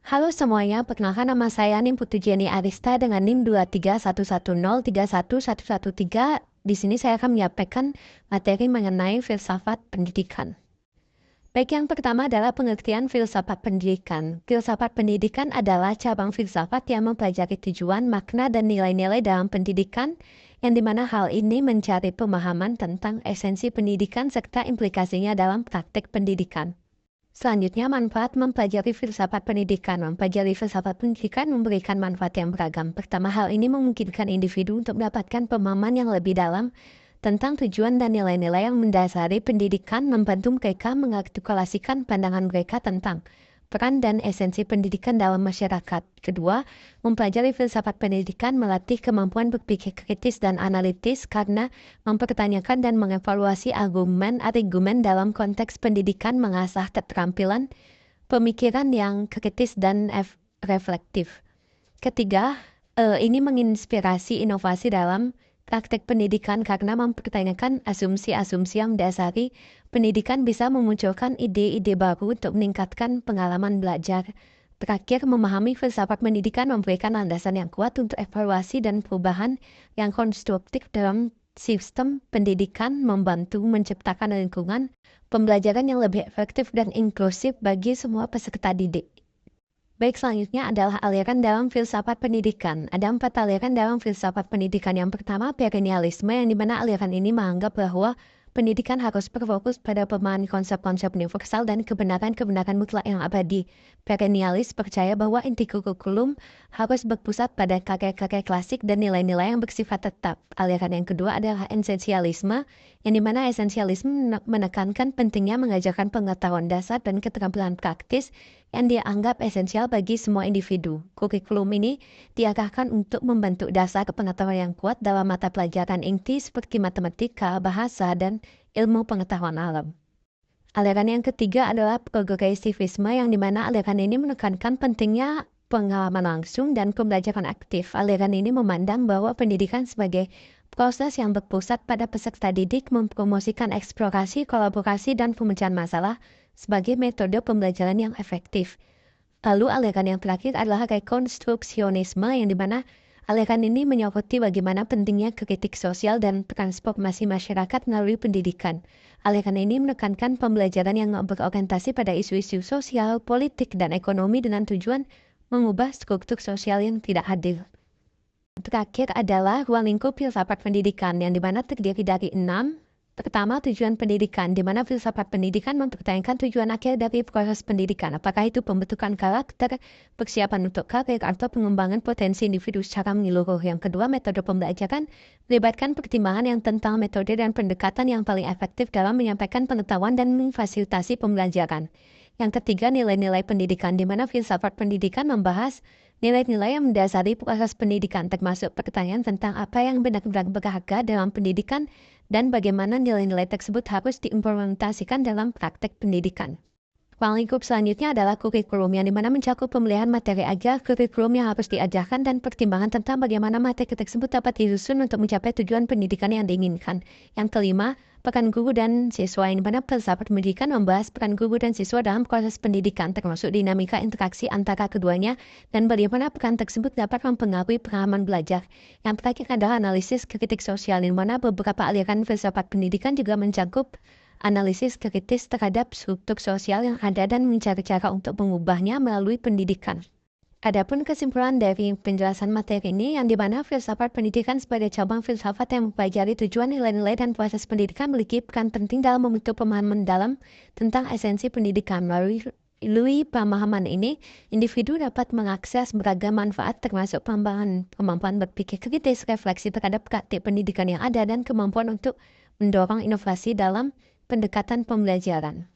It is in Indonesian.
Halo semuanya, perkenalkan nama saya Nim Putu Jenny Arista dengan NIM 23110311113. Di sini saya akan menyampaikan materi mengenai filsafat pendidikan. Baik, yang pertama adalah pengertian filsafat pendidikan. Filsafat pendidikan adalah cabang filsafat yang mempelajari tujuan, makna, dan nilai-nilai dalam pendidikan, yang dimana hal ini mencari pemahaman tentang esensi pendidikan serta implikasinya dalam praktek pendidikan. Selanjutnya, manfaat mempelajari filsafat pendidikan. Mempelajari filsafat pendidikan memberikan manfaat yang beragam. Pertama, hal ini memungkinkan individu untuk mendapatkan pemahaman yang lebih dalam tentang tujuan dan nilai-nilai yang mendasari pendidikan, membantu mereka mengartikulasikan pandangan mereka tentang peran dan esensi pendidikan dalam masyarakat. Kedua, mempelajari filsafat pendidikan melatih kemampuan berpikir kritis dan analitis karena mempertanyakan dan mengevaluasi argumen dalam konteks pendidikan, mengasah keterampilan pemikiran yang kritis dan reflektif. Ketiga, ini menginspirasi inovasi dalam praktek pendidikan karena mempertanyakan asumsi-asumsi yang mendasari pendidikan bisa memunculkan ide-ide baru untuk meningkatkan pengalaman belajar. Terakhir, memahami filsafat pendidikan memberikan landasan yang kuat untuk evaluasi dan perubahan yang konstruktif dalam sistem pendidikan, membantu menciptakan lingkungan pembelajaran yang lebih efektif dan inklusif bagi semua peserta didik. Baik, selanjutnya adalah aliran dalam filsafat pendidikan. Ada 4 aliran dalam filsafat pendidikan. Yang pertama, perennialisme, yang dimana aliran ini menganggap bahwa pendidikan harus berfokus pada pemahaman konsep-konsep universal dan kebenaran-kebenaran mutlak yang abadi. Perennialis percaya bahwa inti kurikulum harus berpusat pada karya-karya klasik dan nilai-nilai yang bersifat tetap. Aliran yang kedua adalah esensialisme, yang dimana esensialisme menekankan pentingnya mengajarkan pengetahuan dasar dan keterampilan praktis yang dianggap esensial bagi semua individu. Kurikulum ini diarahkan untuk membentuk dasar pengetahuan yang kuat dalam mata pelajaran inti seperti matematika, bahasa, dan ilmu pengetahuan alam. Aliran yang ketiga adalah progresivisme, yang dimana aliran ini menekankan pentingnya pengalaman langsung dan pembelajaran aktif. Aliran ini memandang bahwa pendidikan sebagai proses yang berpusat pada peserta didik, mempromosikan eksplorasi, kolaborasi, dan pemecahan masalah sebagai metode pembelajaran yang efektif. Lalu aliran yang terakhir adalah rekonstruksionisme, yang dimana aliran ini menyoroti bagaimana pentingnya kritik sosial dan transformasi masyarakat melalui pendidikan. Aliran ini menekankan pembelajaran yang berorientasi pada isu-isu sosial, politik, dan ekonomi dengan tujuan mengubah struktur sosial yang tidak adil. Terakhir adalah ruang lingkup filsafat pendidikan, yang dimana terdiri dari 6. Pertama, tujuan pendidikan, di mana filsafat pendidikan mempertanyakan tujuan akhir dari proses pendidikan. Apakah itu pembentukan karakter, persiapan untuk karir, atau pengembangan potensi individu secara menyeluruh. Yang kedua, metode pembelajaran melibatkan pertimbangan yang tentang metode dan pendekatan yang paling efektif dalam menyampaikan pengetahuan dan memfasilitasi pembelajaran. Yang ketiga, nilai-nilai pendidikan, di mana filsafat pendidikan membahas nilai-nilai yang mendasari proses pendidikan, termasuk pertanyaan tentang apa yang benar-benar berharga dalam pendidikan dan bagaimana nilai-nilai tersebut harus diimplementasikan dalam praktek pendidikan. Ruang lingkup selanjutnya adalah kurikulum, yang dimana mencakup pemilihan materi ajar, kurikulum yang harus diajarkan, dan pertimbangan tentang bagaimana materi tersebut dapat disusun untuk mencapai tujuan pendidikan yang diinginkan. Yang kelima, peran guru dan siswa, yang dimana filsafat pendidikan membahas peran guru dan siswa dalam proses pendidikan, termasuk dinamika interaksi antara keduanya dan bagaimana peran tersebut dapat mempengaruhi pengalaman belajar. Yang terakhir adalah analisis kritik sosial, di mana beberapa aliran filsafat pendidikan juga mencakup analisis kritis terhadap struktur sosial yang ada dan mencari cara untuk mengubahnya melalui pendidikan. Adapun kesimpulan dari penjelasan materi ini, yang dimana filsafat pendidikan sebagai cabang filsafat yang mempelajari tujuan, nilai-nilai, dan proses pendidikan memiliki peran penting dalam membentuk pemahaman mendalam tentang esensi pendidikan. Melalui pemahaman ini, individu dapat mengakses beragam manfaat termasuk pengembangan kemampuan berpikir kritis, refleksi terhadap praktik pendidikan yang ada, dan kemampuan untuk mendorong inovasi dalam pendekatan pembelajaran.